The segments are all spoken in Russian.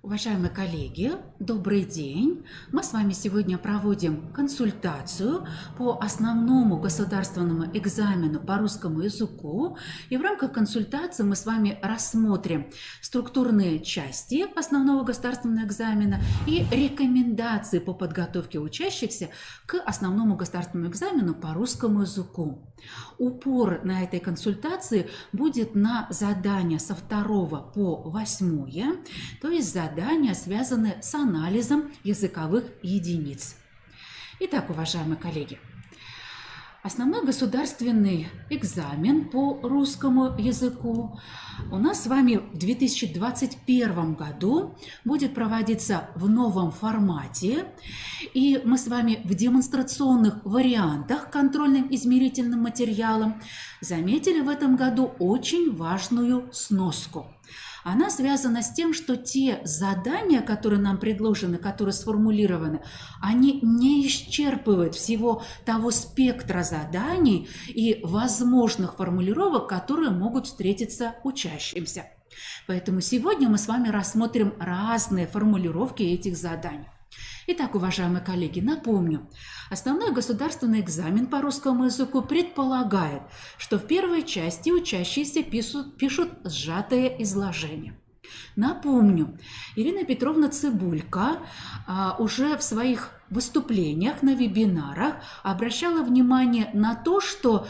Уважаемые коллеги, добрый день! Мы с вами сегодня проводим консультацию по основному государственному экзамену по русскому языку. И в рамках консультации мы с вами рассмотрим структурные части основного государственного экзамена и рекомендации по подготовке учащихся к основному государственному экзамену по русскому языку. Упор на этой консультации будет на задания со 2 по 8, то есть задания, связанные с анализом языковых единиц. Итак, уважаемые коллеги, основной государственный экзамен по русскому языку у нас с вами в 2021 году будет проводиться в новом формате. И мы с вами в демонстрационных вариантах контрольным измерительным материалом заметили в этом году очень важную сноску. Она связана с тем, что те задания, которые нам предложены, которые сформулированы, они не исчерпывают всего того спектра заданий и возможных формулировок, которые могут встретиться учащимся. Поэтому сегодня мы с вами рассмотрим разные формулировки этих заданий. Итак, уважаемые коллеги, напомню, основной государственный экзамен по русскому языку предполагает, что в первой части учащиеся пишут сжатое изложение. Напомню, Ирина Петровна Цыбулько уже в своих выступлениях на вебинарах обращала внимание на то, что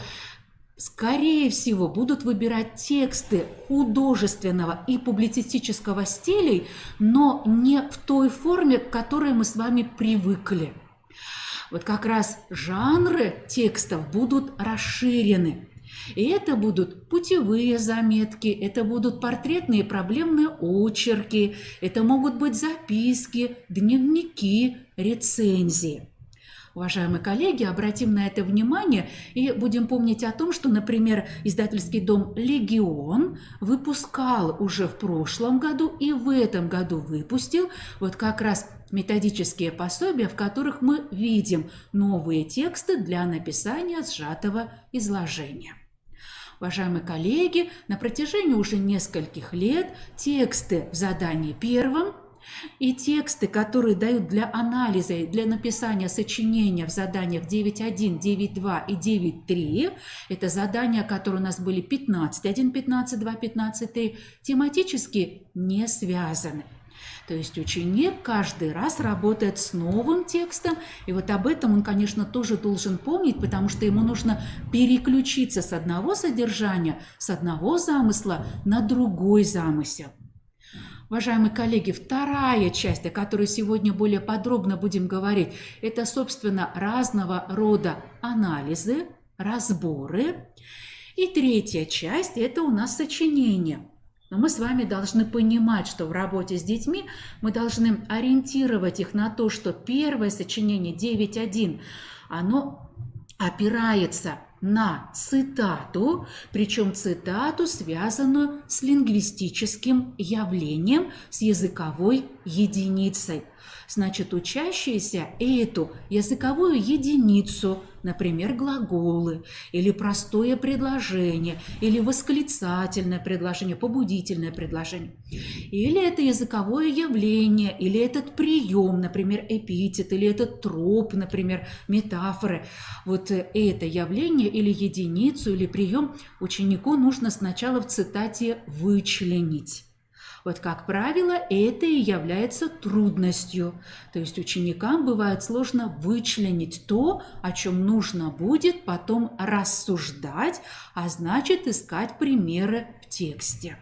скорее всего, будут выбирать тексты художественного и публицистического стилей, но не в той форме, к которой мы с вами привыкли. Вот как раз жанры текстов будут расширены. И это будут путевые заметки, это будут портретные и проблемные очерки, это могут быть записки, дневники, рецензии. Уважаемые коллеги, обратим на это внимание и будем помнить о том, что, например, издательский дом «Легион» выпускал уже в прошлом году и в этом году выпустил вот как раз методические пособия, в которых мы видим новые тексты для написания сжатого изложения. Уважаемые коллеги, на протяжении уже нескольких лет тексты в задании первом и тексты, которые дают для анализа и для написания сочинения в заданиях 9.1, 9.2 и 9.3, это задания, которые у нас были 15.1, 15.2, 15.3, тематически не связаны. То есть ученик каждый раз работает с новым текстом, и вот об этом он, конечно, тоже должен помнить, потому что ему нужно переключиться с одного содержания, с одного замысла на другой замысел. Уважаемые коллеги, вторая часть, о которой сегодня более подробно будем говорить, это, собственно, разного рода анализы, разборы. И третья часть – это у нас сочинение. Но мы с вами должны понимать, что в работе с детьми мы должны ориентировать их на то, что первое сочинение 9.1, оно опирается на цитату, причем цитату, связанную с лингвистическим явлением, с языковой единицей. Значит, учащиеся эту языковую единицу, например, глаголы, или простое предложение, или восклицательное предложение, побудительное предложение, или это языковое явление, или этот прием, например, эпитет, или этот троп, например, метафоры. Вот это явление или единицу, или прием ученику нужно сначала в цитате вычленить. Вот, как правило, это и является трудностью. То есть ученикам бывает сложно вычленить то, о чем нужно будет потом рассуждать, а значит искать примеры в тексте.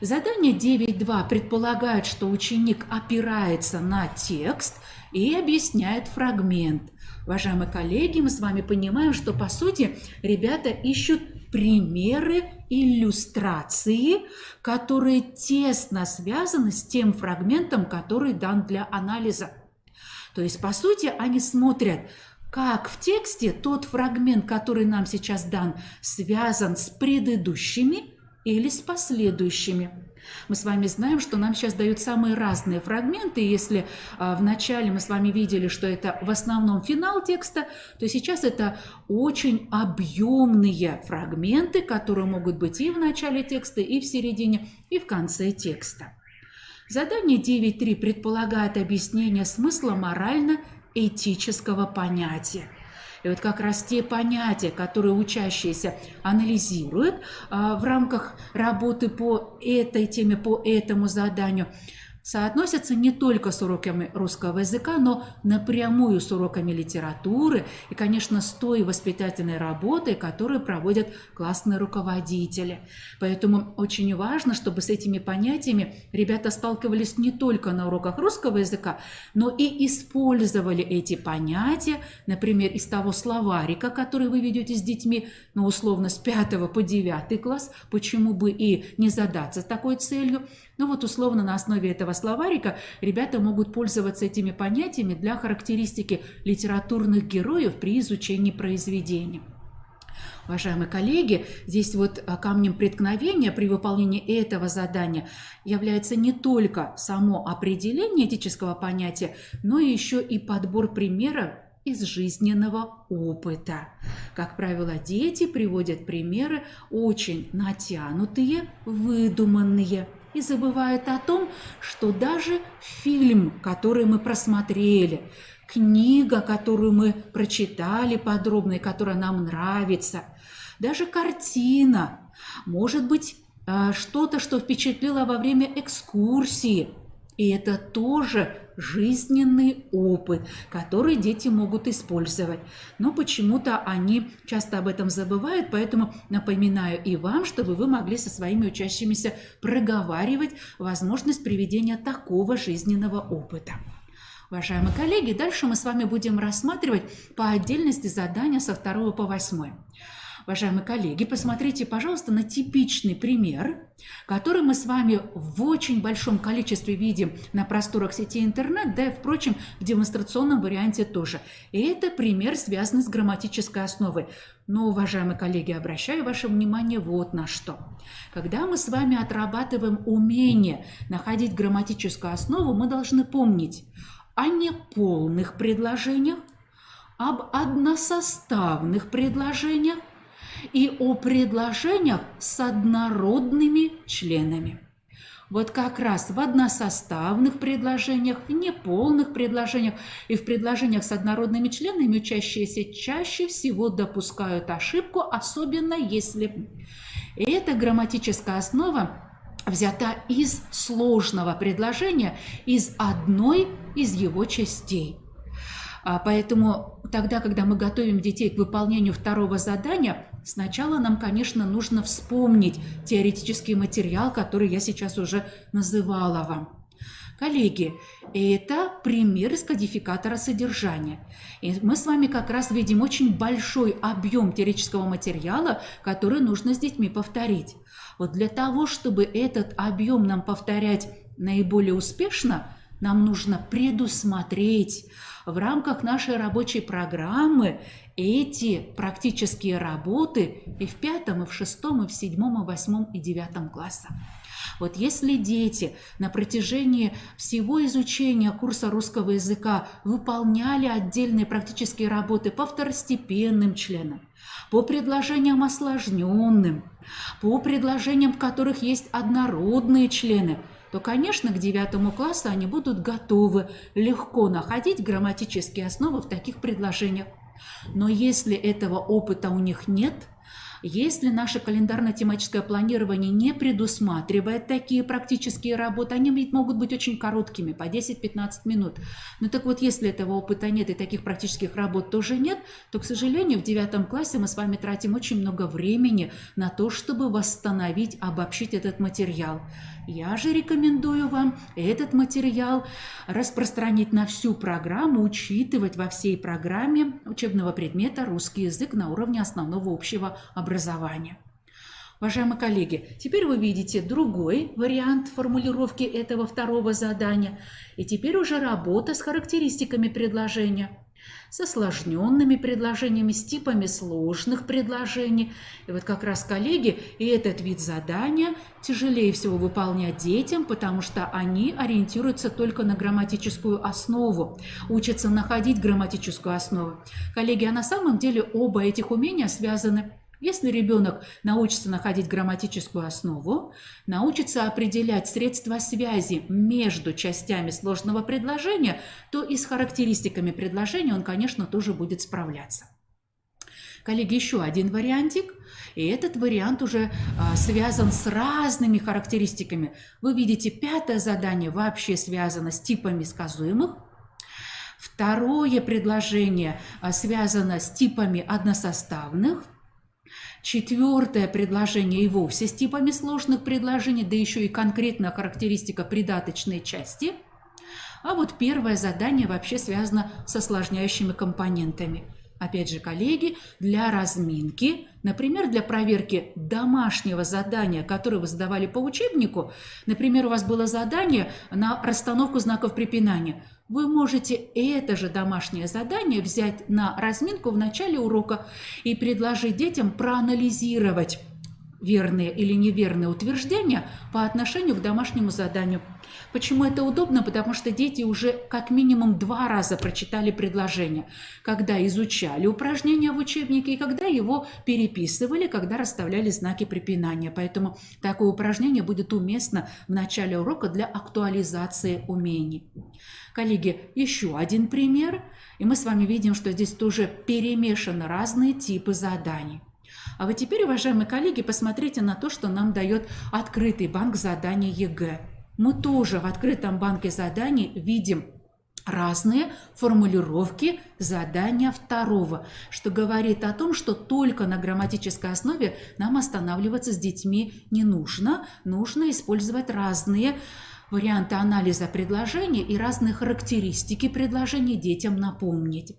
Задание 9.2 предполагает, что ученик опирается на текст и объясняет фрагмент. Уважаемые коллеги, мы с вами понимаем, что, по сути, ребята ищут примеры, иллюстрации, которые тесно связаны с тем фрагментом, который дан для анализа. То есть, по сути, они смотрят, как в тексте тот фрагмент, который нам сейчас дан, связан с предыдущими или с последующими. Мы с вами знаем, что нам сейчас дают самые разные фрагменты. Если в начале мы с вами видели, что это в основном финал текста, то сейчас это очень объемные фрагменты, которые могут быть и в начале текста, и в середине, и в конце текста. Задание 9.3 предполагает объяснение смысла морально-этического понятия. И вот как раз те понятия, которые учащиеся анализируют в рамках работы по этой теме, по этому заданию, соотносятся не только с уроками русского языка, но напрямую с уроками литературы и, конечно, с той воспитательной работой, которую проводят классные руководители. Поэтому очень важно, чтобы с этими понятиями ребята сталкивались не только на уроках русского языка, но и использовали эти понятия, например, из того словарика, который вы ведете с детьми, ну, условно, с 5 по 9 класс, почему бы и не задаться такой целью. Ну вот условно на основе этого словарика ребята могут пользоваться этими понятиями для характеристики литературных героев при изучении произведений. Уважаемые коллеги, здесь вот камнем преткновения при выполнении этого задания является не только само определение этического понятия, но еще и подбор примеров из жизненного опыта. Как правило, дети приводят примеры очень натянутые, выдуманные, и забывают о том, что даже фильм, который мы просмотрели, книга, которую мы прочитали подробно и которая нам нравится, даже картина, может быть, что-то, что впечатлило во время экскурсии. И это тоже жизненный опыт, который дети могут использовать. Но почему-то они часто об этом забывают, поэтому напоминаю и вам, чтобы вы могли со своими учащимися проговаривать возможность приведения такого жизненного опыта. Уважаемые коллеги, дальше мы с вами будем рассматривать по отдельности задания со 2 по 8. Уважаемые коллеги, посмотрите, пожалуйста, на типичный пример, который мы с вами в очень большом количестве видим на просторах сети интернет, да и, впрочем, в демонстрационном варианте тоже. И это пример, связанный с грамматической основой. Но, уважаемые коллеги, обращаю ваше внимание вот на что. Когда мы с вами отрабатываем умение находить грамматическую основу, мы должны помнить о неполных предложениях, об односоставных предложениях, и о предложениях с однородными членами. Вот как раз в односоставных предложениях, в неполных предложениях и в предложениях с однородными членами учащиеся чаще всего допускают ошибку, особенно если эта грамматическая основа взята из сложного предложения, из одной из его частей. Поэтому тогда, когда мы готовим детей к выполнению второго задания, сначала нам, конечно, нужно вспомнить теоретический материал, который я сейчас уже называла вам. Коллеги, это пример из кодификатора содержания. И мы с вами как раз видим очень большой объем теоретического материала, который нужно с детьми повторить. Вот для того, чтобы этот объем нам повторять наиболее успешно, нам нужно предусмотреть в рамках нашей рабочей программы эти практические работы и в 5, и в 6, и в 7, и в 8, и 9 классах. Вот если дети на протяжении всего изучения курса русского языка выполняли отдельные практические работы по второстепенным членам, по предложениям осложненным, по предложениям, в которых есть однородные члены, то, конечно, к 9 классу они будут готовы легко находить грамматические основы в таких предложениях. Но если этого опыта у них нет, если наше календарно-тематическое планирование не предусматривает такие практические работы, они ведь могут быть очень короткими, по 10-15 минут. Но так вот, если этого опыта нет и таких практических работ тоже нет, то, к сожалению, в 9 классе мы с вами тратим очень много времени на то, чтобы восстановить, обобщить этот материал. Я же рекомендую вам этот материал распространить на всю программу, учитывать во всей программе учебного предмета русский язык на уровне основного общего образования. Уважаемые коллеги, теперь вы видите другой вариант формулировки этого второго задания. И теперь уже работа с характеристиками предложения, с осложненными предложениями, с типами сложных предложений. И вот как раз, коллеги, и этот вид задания тяжелее всего выполнять детям, потому что они ориентируются только на грамматическую основу, учатся находить грамматическую основу. Коллеги, а на самом деле оба этих умения связаны Если ребенок научится находить грамматическую основу, научится определять средства связи между частями сложного предложения, то и с характеристиками предложения он, конечно, тоже будет справляться. Коллеги, еще один вариантик, и этот вариант уже связан с разными характеристиками. Вы видите, 5-е задание вообще связано с типами сказуемых. 2-е предложение связано с типами односоставных. 4-е предложение и вовсе с типами сложных предложений, да еще и конкретная характеристика придаточной части. А вот 1-е задание вообще связано с осложняющими компонентами. Опять же, коллеги, для разминки, например, для проверки домашнего задания, которое вы задавали по учебнику, например, у вас было задание на расстановку знаков препинания, вы можете это же домашнее задание взять на разминку в начале урока и предложить детям проанализировать верные или неверные утверждения по отношению к домашнему заданию. Почему это удобно? Потому что дети уже как минимум 2 раза прочитали предложение, когда изучали упражнения в учебнике и когда его переписывали, когда расставляли знаки препинания. Поэтому такое упражнение будет уместно в начале урока для актуализации умений. Коллеги, еще один пример, и мы с вами видим, что здесь тоже перемешаны разные типы заданий. А вы теперь, уважаемые коллеги, посмотрите на то, что нам дает открытый банк заданий ЕГЭ. Мы тоже в открытом банке заданий видим разные формулировки задания 2-го, что говорит о том, что только на грамматической основе нам останавливаться с детьми не нужно. Нужно использовать разные варианты анализа предложений и разные характеристики предложений детям напомнить.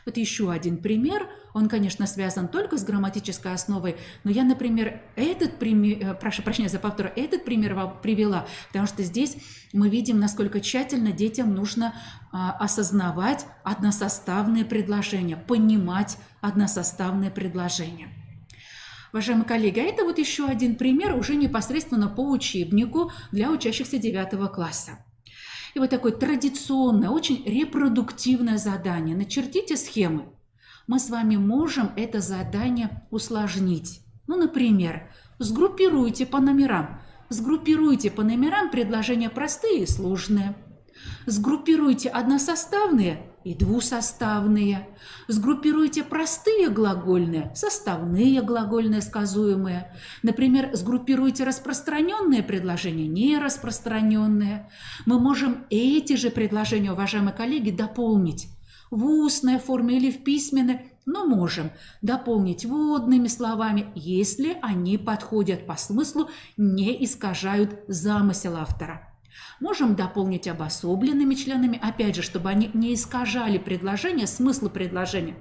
Вот еще один пример, он, конечно, связан только с грамматической основой, но я, например, этот пример вам привела, потому что здесь мы видим, насколько тщательно детям нужно осознавать односоставные предложения, понимать односоставные предложения. Уважаемые коллеги, а это вот еще один пример уже непосредственно по учебнику для учащихся 9 класса. И вот такое традиционное, очень репродуктивное задание. Начертите схемы. Мы с вами можем это задание усложнить. Ну, например, сгруппируйте по номерам. Сгруппируйте по номерам предложения простые и сложные. Сгруппируйте односоставные и двусоставные. Сгруппируйте простые глагольные, составные глагольные сказуемые. Например, сгруппируйте распространенные предложения, нераспространенные. Мы можем эти же предложения, уважаемые коллеги, дополнить в устной форме или в письменной, но можем дополнить вводными словами, если они подходят по смыслу, не искажают замысел автора. Можем дополнить обособленными членами, опять же, чтобы они не искажали предложение, смысл предложения.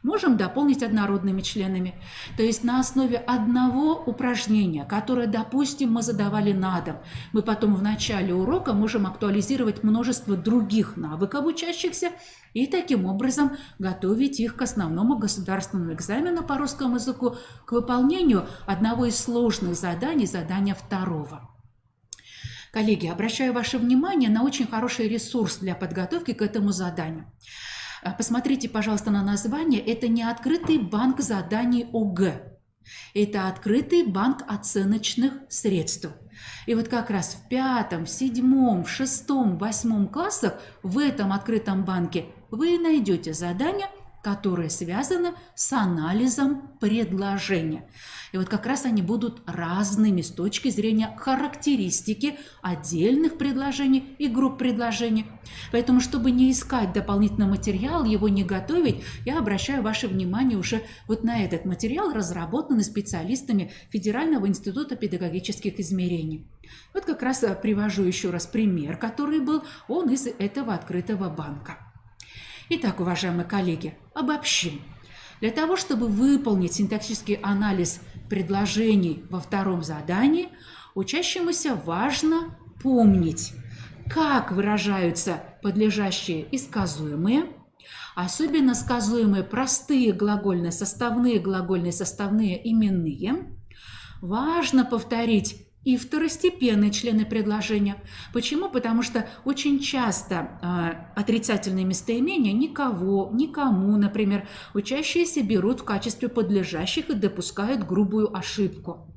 Можем дополнить однородными членами, то есть на основе одного упражнения, которое, допустим, мы задавали на дом, мы потом в начале урока можем актуализировать множество других навыков учащихся и таким образом готовить их к основному государственному экзамену по русскому языку, к выполнению одного из сложных заданий, задания 2-го. Коллеги, обращаю ваше внимание на очень хороший ресурс для подготовки к этому заданию. Посмотрите, пожалуйста, на название. Это не открытый банк заданий ОГЭ. Это открытый банк оценочных средств. И вот как раз в 5, 7, 6, 8 классах в этом открытом банке вы найдете задания, которые связаны с анализом предложения. И вот как раз они будут разными с точки зрения характеристики отдельных предложений и групп предложений. Поэтому, чтобы не искать дополнительный материал, его не готовить, я обращаю ваше внимание уже вот на этот материал, разработанный специалистами Федерального института педагогических измерений. Вот как раз привожу еще раз пример, который был, он из этого открытого банка. Итак, уважаемые коллеги, обобщим. Для того, чтобы выполнить синтаксический анализ предложений во 2-м задании, учащемуся важно помнить, как выражаются подлежащие и сказуемые, особенно сказуемые простые глагольные, составные именные. Важно повторить и второстепенные члены предложения. Почему? Потому что очень часто отрицательные местоимения никого, никому, например, учащиеся берут в качестве подлежащих и допускают грубую ошибку.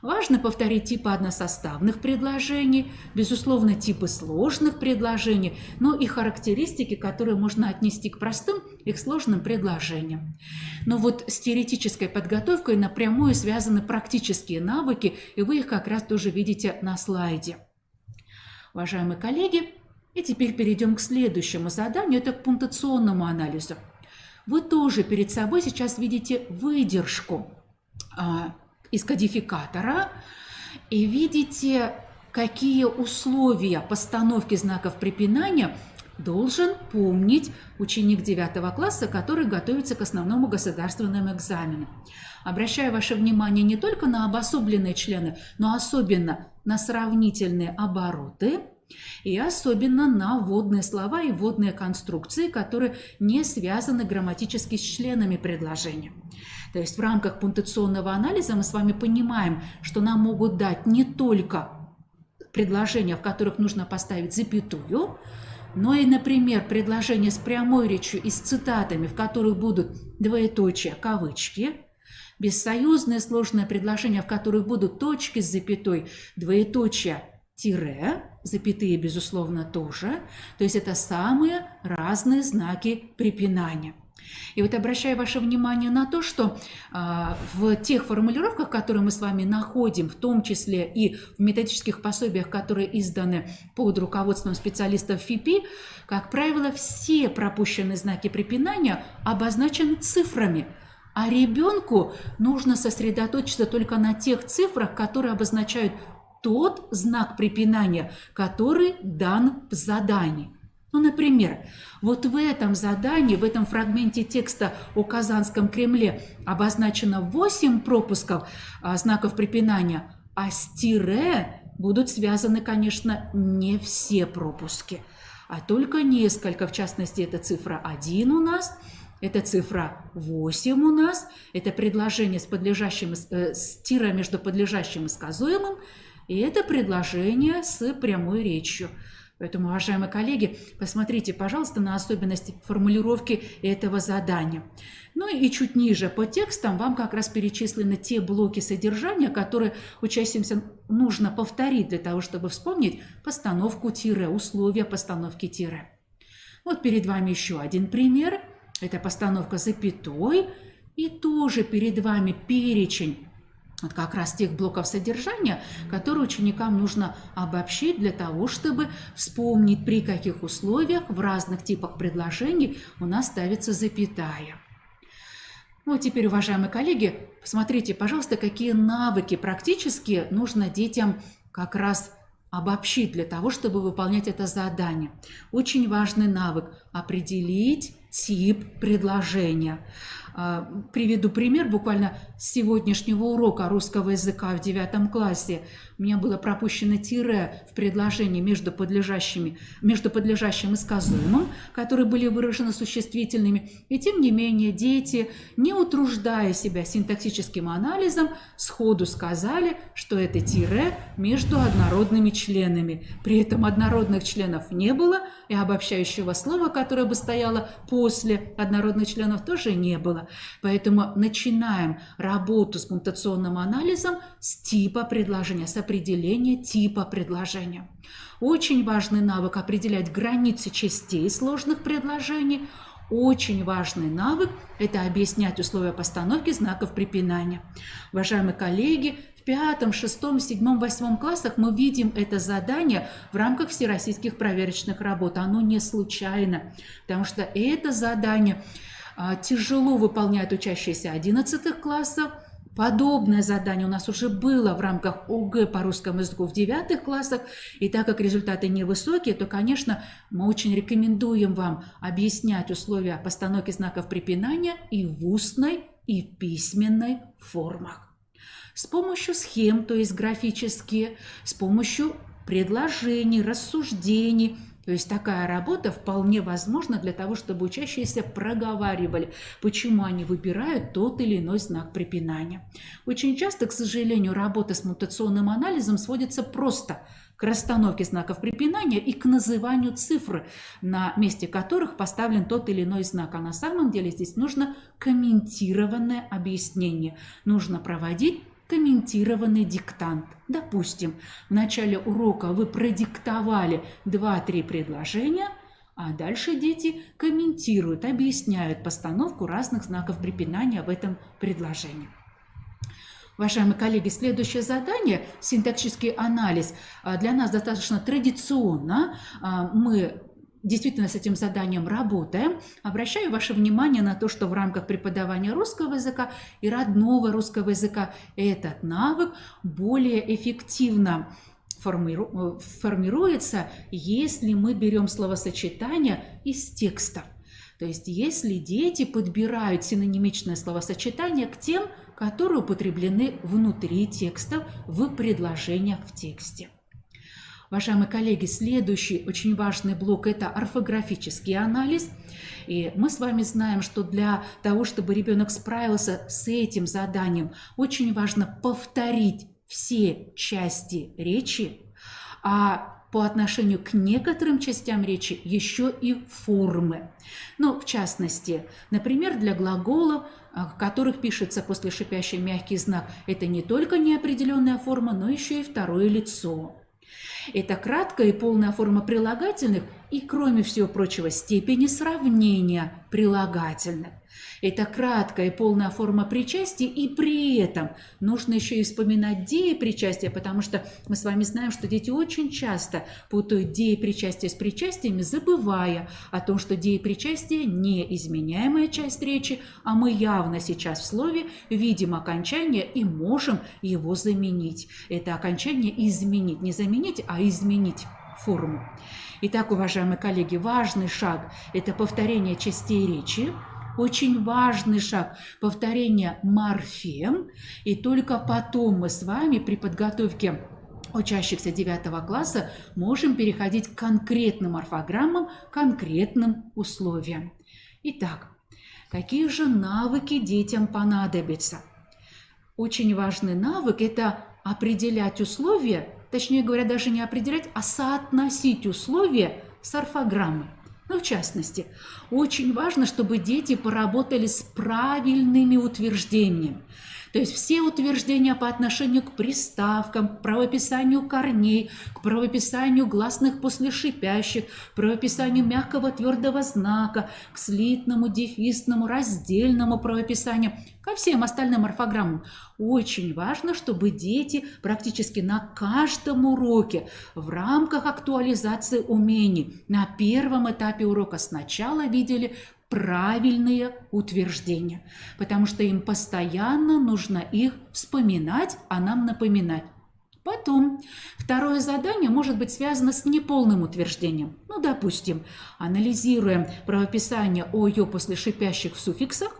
Важно повторить типы односоставных предложений, безусловно, типы сложных предложений, но и характеристики, которые можно отнести к простым и к сложным предложениям. Но вот с теоретической подготовкой напрямую связаны практические навыки, и вы их как раз тоже видите на слайде. Уважаемые коллеги, и теперь перейдем к следующему заданию, это к пунктуационному анализу. Вы тоже перед собой сейчас видите выдержку из кодификатора и видите, какие условия постановки знаков препинания должен помнить ученик 9 класса, который готовится к основному государственному экзамену. Обращаю ваше внимание не только на обособленные члены, но особенно на сравнительные обороты и особенно на вводные слова и вводные конструкции, которые не связаны грамматически с членами предложения. То есть в рамках пунктуационного анализа мы с вами понимаем, что нам могут дать не только предложения, в которых нужно поставить запятую, но и, например, предложения с прямой речью и с цитатами, в которых будут двоеточие, кавычки, бессоюзные сложные предложения, в которых будут точки с запятой, двоеточие, тире, запятые, безусловно, тоже. То есть это самые разные знаки препинания. И вот обращаю ваше внимание на то, что в тех формулировках, которые мы с вами находим, в том числе и в методических пособиях, которые изданы под руководством специалистов ФИПИ, как правило, все пропущенные знаки препинания обозначены цифрами, а ребенку нужно сосредоточиться только на тех цифрах, которые обозначают тот знак препинания, который дан в задании. Ну, например, вот в этом задании, в этом фрагменте текста о Казанском Кремле обозначено 8 пропусков знаков препинания, а с тире будут связаны, конечно, не все пропуски, а только несколько. В частности, это цифра 1 у нас, это цифра 8 у нас, это предложение с тире между подлежащим и сказуемым, и это предложение с прямой речью. Поэтому, уважаемые коллеги, посмотрите, пожалуйста, на особенности формулировки этого задания. Ну и чуть ниже по текстам вам как раз перечислены те блоки содержания, которые учащимся нужно повторить для того, чтобы вспомнить постановку тире, условия постановки тире. Вот перед вами еще один пример. Это постановка запятой. И тоже перед вами перечень вот как раз тех блоков содержания, которые ученикам нужно обобщить для того, чтобы вспомнить, при каких условиях в разных типах предложений у нас ставится запятая. Ну, теперь, уважаемые коллеги, посмотрите, пожалуйста, какие навыки практически нужно детям как раз обобщить для того, чтобы выполнять это задание. Очень важный навык – определить тип предложения. Приведу пример буквально с сегодняшнего урока русского языка в 9 классе. У меня было пропущено тире в предложении между подлежащим и сказуемым, которые были выражены существительными. И тем не менее дети, не утруждая себя синтаксическим анализом, сходу сказали, что это тире между однородными членами. При этом однородных членов не было, и обобщающего слова, которое бы стояло после однородных членов, тоже не было. Поэтому начинаем работу с пунктуационным анализом с типа предложения, с определения типа предложения. Очень важный навык определять границы частей сложных предложений. Очень важный навык – это объяснять условия постановки знаков препинания. Уважаемые коллеги, в 5, 6, 7, 8 классах мы видим это задание в рамках всероссийских проверочных работ. Оно не случайно, потому что это задание тяжело выполняют учащиеся 11 классов. Подобное задание у нас уже было в рамках ОГЭ по русскому языку в 9 классах. И так как результаты невысокие, то, конечно, мы очень рекомендуем вам объяснять условия постановки знаков препинания и в устной, и в письменной формах. С помощью схем, то есть графические, с помощью предложений, рассуждений То есть такая работа вполне возможна для того, чтобы учащиеся проговаривали, почему они выбирают тот или иной знак препинания. Очень часто, к сожалению, работа с мутационным анализом сводится просто к расстановке знаков препинания и к называнию цифр, на месте которых поставлен тот или иной знак. А на самом деле здесь нужно комментированное объяснение. Нужно проводить комментированный диктант. Допустим, в начале урока вы продиктовали 2-3 предложения, а дальше дети комментируют, объясняют постановку разных знаков препинания в этом предложении. Уважаемые коллеги, следующее задание – синтаксический анализ. Для нас достаточно традиционно. Мы действительно с этим заданием работаем. Обращаю ваше внимание на то, что в рамках преподавания русского языка и родного русского языка этот навык более эффективно формируется, если мы берем словосочетания из текстов. То есть если дети подбирают синонимичное словосочетание к тем, которые употреблены внутри текстов в предложениях в тексте. Уважаемые коллеги, следующий очень важный блок – это орфографический анализ. И мы с вами знаем, что для того, чтобы ребенок справился с этим заданием, очень важно повторить все части речи, а по отношению к некоторым частям речи еще и формы. Ну, в частности, например, для глаголов, в которых пишется после шипящий мягкий знак, это не только неопределенная форма, но еще и второе лицо. Это краткая и полная форма прилагательных и, кроме всего прочего, степени сравнения прилагательных. Это краткая и полная форма причастия, и при этом нужно еще и вспоминать деепричастие, потому что мы с вами знаем, что дети очень часто путают деепричастие с причастиями, забывая о том, что деепричастие – неизменяемая часть речи, а мы явно сейчас в слове видим окончание и можем его заменить. Это окончание изменить, не заменить, а изменить форму. Итак, уважаемые коллеги, важный шаг – это повторение частей речи. Очень важный шаг – повторение морфем, и только потом мы с вами при подготовке учащихся 9 класса можем переходить к конкретным орфограммам, конкретным условиям. Итак, какие же навыки детям понадобятся? Очень важный навык – это определять условия, точнее говоря, даже не определять, а соотносить условия с орфограммой. Ну, в частности, очень важно, чтобы дети поработали с правильными утверждениями. То есть все утверждения по отношению к приставкам, к правописанию корней, к правописанию гласных после шипящих, к правописанию мягкого твердого знака, к слитному, дефисному, раздельному правописанию, ко всем остальным орфограммам. Очень важно, чтобы дети практически на каждом уроке в рамках актуализации умений на первом этапе урока сначала видели правильные утверждения, потому что им постоянно нужно их вспоминать, а нам напоминать. Потом второе задание может быть связано с неполным утверждением. Ну, допустим, анализируем правописание ОЙО после шипящих в суффиксах,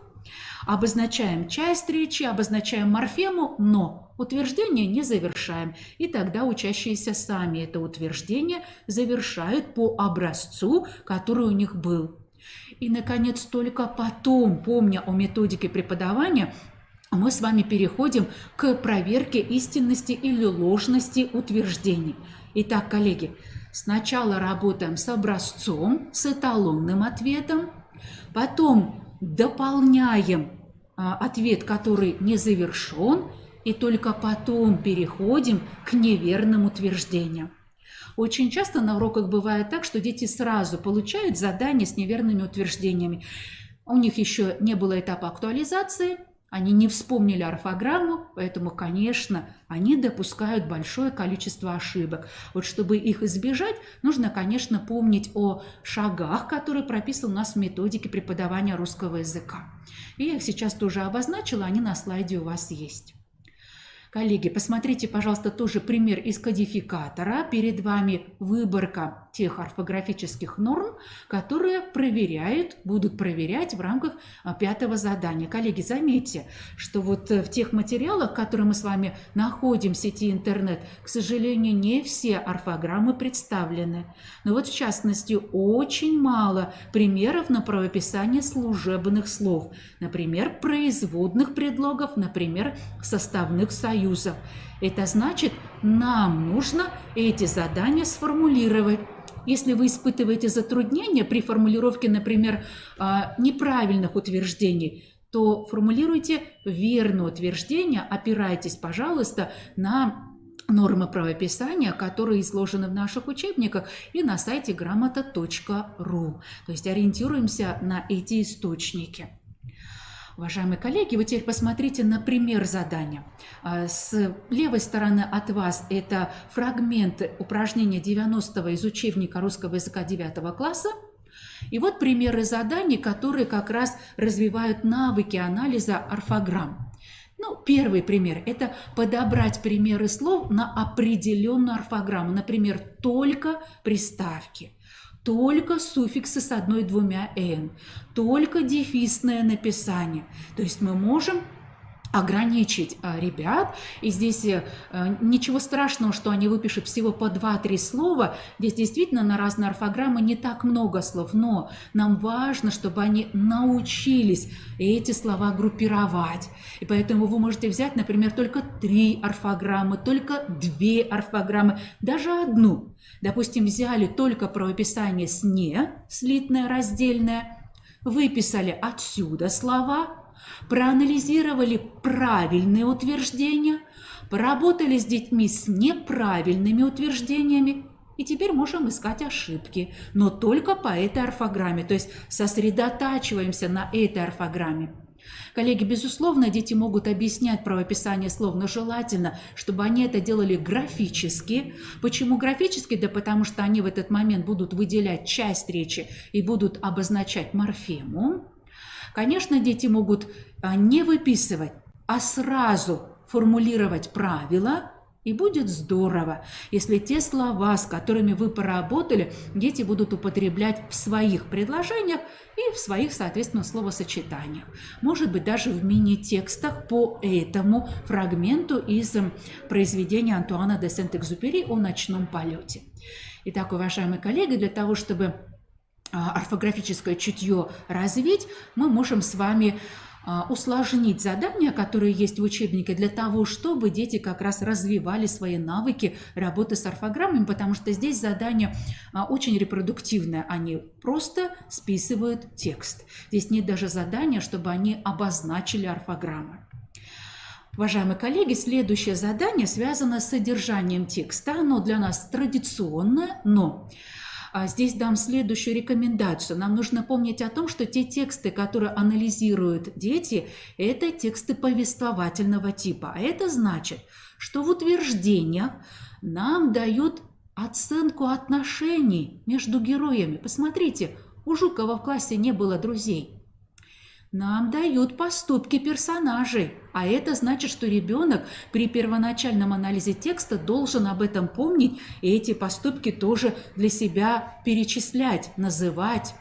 обозначаем часть речи, обозначаем морфему, но утверждение не завершаем. И тогда учащиеся сами это утверждение завершают по образцу, который у них был. И, наконец, только потом, помня о методике преподавания, мы с вами переходим к проверке истинности или ложности утверждений. Итак, коллеги, сначала работаем с образцом, с эталонным ответом, потом дополняем ответ, который не завершен, и только потом переходим к неверным утверждениям. Очень часто на уроках бывает так, что дети сразу получают задания с неверными утверждениями. У них еще не было этапа актуализации, они не вспомнили орфограмму, поэтому, конечно, они допускают большое количество ошибок. Вот чтобы их избежать, нужно, конечно, помнить о шагах, которые прописаны у нас в методике преподавания русского языка. И я их сейчас тоже обозначила, они на слайде у вас есть. Коллеги, посмотрите, пожалуйста, тоже пример из кодификатора. Перед вами выборка тех орфографических норм, которые будут проверять в рамках 5-го задания. Коллеги, заметьте, что вот в тех материалах, которые мы с вами находим в сети интернет, к сожалению, не все орфограммы представлены. Но вот в частности, очень мало примеров на правописание служебных слов. Например, производных предлогов, например, составных союзов. Это значит, нам нужно эти задания сформулировать. Если вы испытываете затруднения при формулировке, например, неправильных утверждений, то формулируйте верное утверждение, опирайтесь, пожалуйста, на нормы правописания, которые изложены в наших учебниках и на сайте грамота.ру. То есть ориентируемся на эти источники. Уважаемые коллеги, вы теперь посмотрите на пример задания. С левой стороны от вас это фрагменты упражнения 90-го из учебника русского языка 9 класса. И вот примеры заданий, которые как раз развивают навыки анализа орфограмм. Первый пример – это подобрать примеры слов на определенную орфограмму. Например, только приставки. Только суффиксы с 1-2 «н», только дефисное написание. То есть мы можем ограничить ребят, и здесь ничего страшного, что они выпишут всего по 2-3 слова. Здесь действительно на разные орфограммы не так много слов, но нам важно, чтобы они научились эти слова группировать. И поэтому вы можете взять, например, только 3 орфограммы, только 2 орфограммы, даже одну. Допустим, взяли только правописание с «не», слитное, раздельное, выписали отсюда слова, проанализировали правильные утверждения, поработали с детьми с неправильными утверждениями, и теперь можем искать ошибки, но только по этой орфограмме, то есть сосредотачиваемся на этой орфограмме. Коллеги, безусловно, дети могут объяснять правописание слов, но желательно, чтобы они это делали графически. Почему графически? Да потому что они в этот момент будут выделять часть речи и будут обозначать морфему. Конечно, дети могут не выписывать, а сразу формулировать правила, и будет здорово, если те слова, с которыми вы поработали, дети будут употреблять в своих предложениях и в своих, соответственно, словосочетаниях. Может быть, даже в мини-текстах по этому фрагменту из произведения Антуана де Сент-Экзюпери о ночном полете. Итак, уважаемые коллеги, для того, чтобы орфографическое чутье развить, мы можем с вами усложнить задания, которые есть в учебнике, для того, чтобы дети как раз развивали свои навыки работы с орфограммами, потому что здесь задание очень репродуктивное. Они просто списывают текст. Здесь нет даже задания, чтобы они обозначили орфограммы. Уважаемые коллеги, следующее задание связано с содержанием текста. Оно для нас традиционное, но здесь дам следующую рекомендацию. Нам нужно помнить о том, что те тексты, которые анализируют дети, это тексты повествовательного типа. А это значит, что в утверждениях нам дают оценку отношений между героями. Посмотрите, у Жукова в классе не было друзей. Нам дают поступки персонажей, а это значит, что ребенок при первоначальном анализе текста должен об этом помнить и эти поступки тоже для себя перечислять, называть.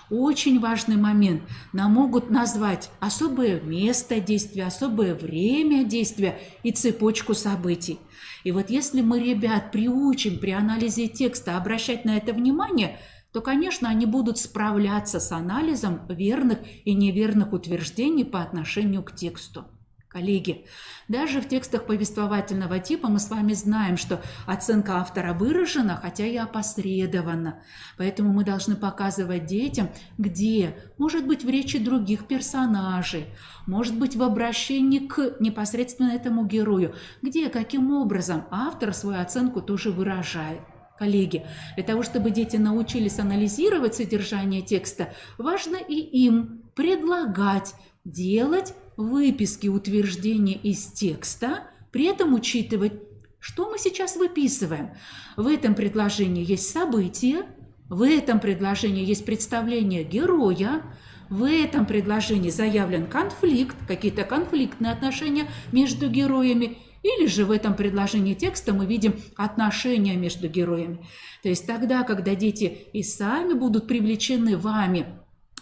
Очень важный момент. Нам могут назвать особое место действия, особое время действия и цепочку событий. И вот если мы ребят приучим при анализе текста обращать на это внимание, то, конечно, они будут справляться с анализом верных и неверных утверждений по отношению к тексту. Коллеги, даже в текстах повествовательного типа мы с вами знаем, что оценка автора выражена, хотя и опосредованно. Поэтому мы должны показывать детям, где, может быть, в речи других персонажей, может быть, в обращении к непосредственно этому герою, где, каким образом автор свою оценку тоже выражает. Коллеги, для того, чтобы дети научились анализировать содержание текста, важно и им предлагать делать выписки утверждения из текста, при этом учитывать, что мы сейчас выписываем. В этом предложении есть событие, в этом предложении есть представление героя, в этом предложении заявлен конфликт, какие-то конфликтные отношения между героями, Или же в этом предложении текста мы видим отношения между героями. То есть тогда, когда дети и сами будут привлечены вами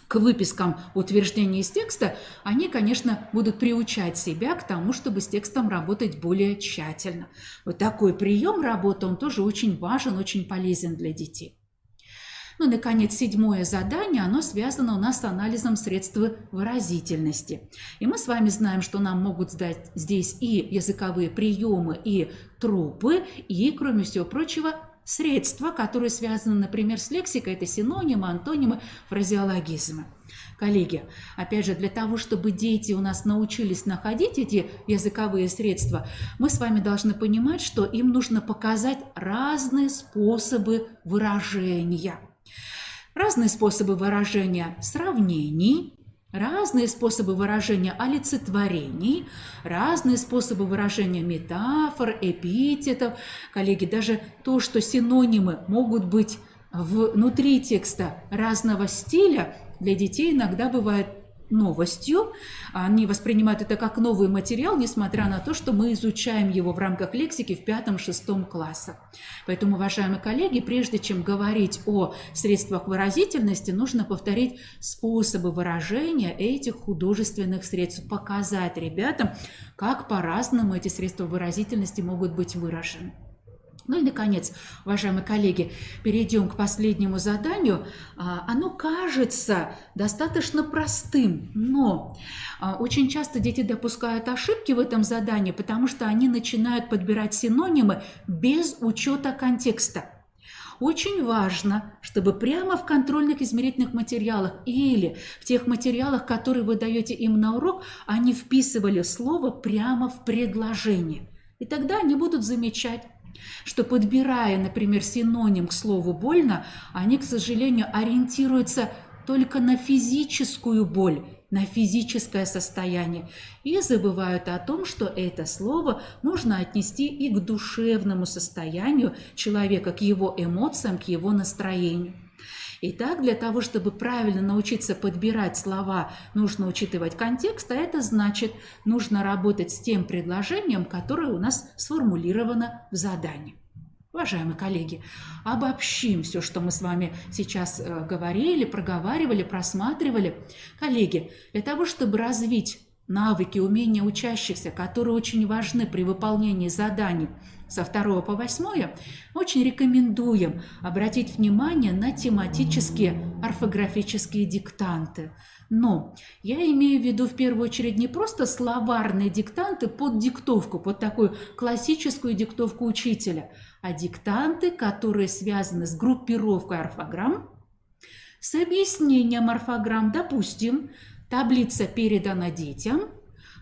к выпискам утверждений из текста, они, конечно, будут приучать себя к тому, чтобы с текстом работать более тщательно. Вот такой прием работы, он тоже очень важен, очень полезен для детей. Ну, наконец, 7-е задание, оно связано у нас с анализом средств выразительности. И мы с вами знаем, что нам могут сдать здесь и языковые приемы, и тропы, и, кроме всего прочего, средства, которые связаны, например, с лексикой, это синонимы, антонимы, фразеологизмы. Коллеги, опять же, для того, чтобы дети у нас научились находить эти языковые средства, мы с вами должны понимать, что им нужно показать разные способы выражения. Разные способы выражения сравнений, разные способы выражения олицетворений, разные способы выражения метафор, эпитетов. Коллеги, даже то, что синонимы могут быть внутри текста разного стиля, для детей иногда бывает новостью. Они воспринимают это как новый материал, несмотря на то, что мы изучаем его в рамках лексики в 5-6 классах. Поэтому, уважаемые коллеги, прежде чем говорить о средствах выразительности, нужно повторить способы выражения этих художественных средств, показать ребятам, как по-разному эти средства выразительности могут быть выражены. Ну и, наконец, уважаемые коллеги, перейдем к последнему заданию. Оно кажется достаточно простым, но очень часто дети допускают ошибки в этом задании, потому что они начинают подбирать синонимы без учета контекста. Очень важно, чтобы прямо в контрольных измерительных материалах или в тех материалах, которые вы даете им на урок, они вписывали слово прямо в предложение. И тогда они будут замечать, что, подбирая, например, синоним к слову «больно», они, к сожалению, ориентируются только на физическую боль, на физическое состояние и забывают о том, что это слово можно отнести и к душевному состоянию человека, к его эмоциям, к его настроению. Итак, для того, чтобы правильно научиться подбирать слова, нужно учитывать контекст, а это значит, нужно работать с тем предложением, которое у нас сформулировано в задании. Уважаемые коллеги, обобщим все, что мы с вами сейчас говорили, проговаривали, просматривали. Коллеги, для того, чтобы развить навыки, умения учащихся, которые очень важны при выполнении заданий со 2 по 8, очень рекомендуем обратить внимание на тематические орфографические диктанты. Но я имею в виду в первую очередь не просто словарные диктанты под диктовку, под такую классическую диктовку учителя, а диктанты, которые связаны с группировкой орфограмм, с объяснением орфограмм. Допустим, таблица передана детям.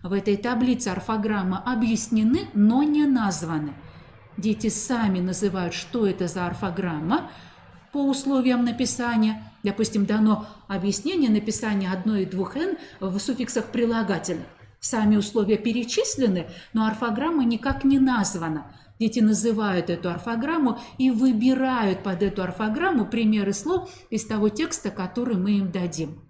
В этой таблице орфограммы объяснены, но не названы. Дети сами называют, что это за орфограмма по условиям написания. Допустим, дано объяснение написания 1 и 2 «н» в суффиксах прилагательных. Сами условия перечислены, но орфограмма никак не названа. Дети называют эту орфограмму и выбирают под эту орфограмму примеры слов из того текста, который мы им дадим.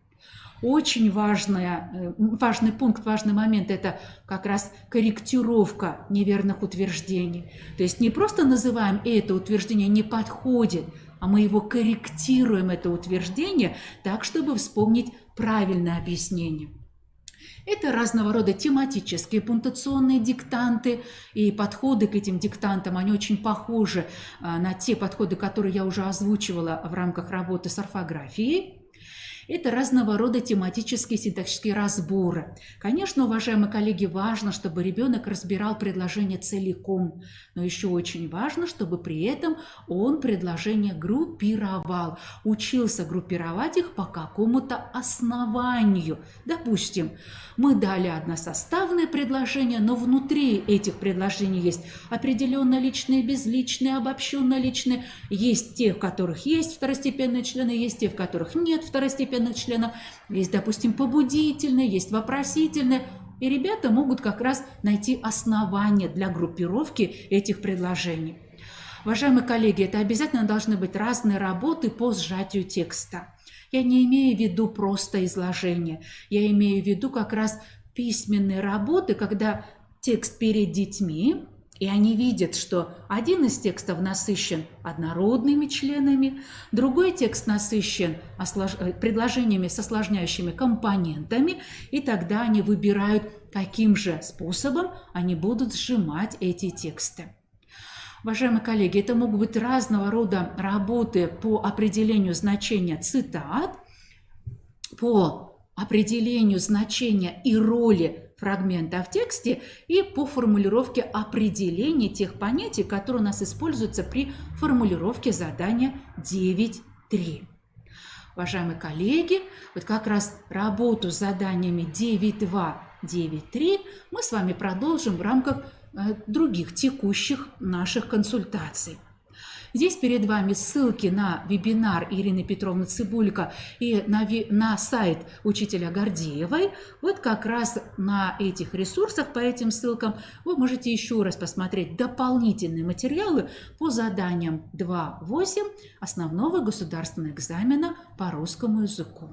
Очень важный пункт, важный момент – это как раз корректировка неверных утверждений. То есть не просто называем это утверждение не подходит, а мы его корректируем, это утверждение, так, чтобы вспомнить правильное объяснение. Это разного рода тематические пунктуационные диктанты, и подходы к этим диктантам, они очень похожи на те подходы, которые я уже озвучивала в рамках работы с орфографией. Это разного рода тематические синтаксические разборы. Конечно, уважаемые коллеги, важно, чтобы ребенок разбирал предложение целиком, но еще очень важно, чтобы при этом он предложение группировал, учился группировать их по какому-то основанию. Допустим, мы дали односоставное предложение, но внутри этих предложений есть определенно личные, безличные, обобщенно личные. Есть те, в которых есть второстепенные члены, есть те, в которых нет второстепенных членов, есть, допустим, побудительные, есть вопросительные, и ребята могут как раз найти основание для группировки этих предложений. Уважаемые коллеги, это обязательно должны быть разные работы по сжатию текста. Я не имею в виду просто изложение, я имею в виду как раз письменные работы, когда текст перед детьми, и они видят, что один из текстов насыщен однородными членами, другой текст насыщен предложениями с осложняющими компонентами, и тогда они выбирают, каким же способом они будут сжимать эти тексты. Уважаемые коллеги, это могут быть разного рода работы по определению значения цитат, по определению значения и роли фрагмента в тексте и по формулировке определения тех понятий, которые у нас используются при формулировке задания 9.3. Уважаемые коллеги, вот как раз работу с заданиями 9.2, 9.3 мы с вами продолжим в рамках других текущих наших консультаций. Здесь перед вами ссылки на вебинар Ирины Петровны Цыбулько и на сайт учителя Гордеевой. Вот как раз на этих ресурсах, по этим ссылкам, вы можете еще раз посмотреть дополнительные материалы по заданиям 2.8 основного государственного экзамена по русскому языку.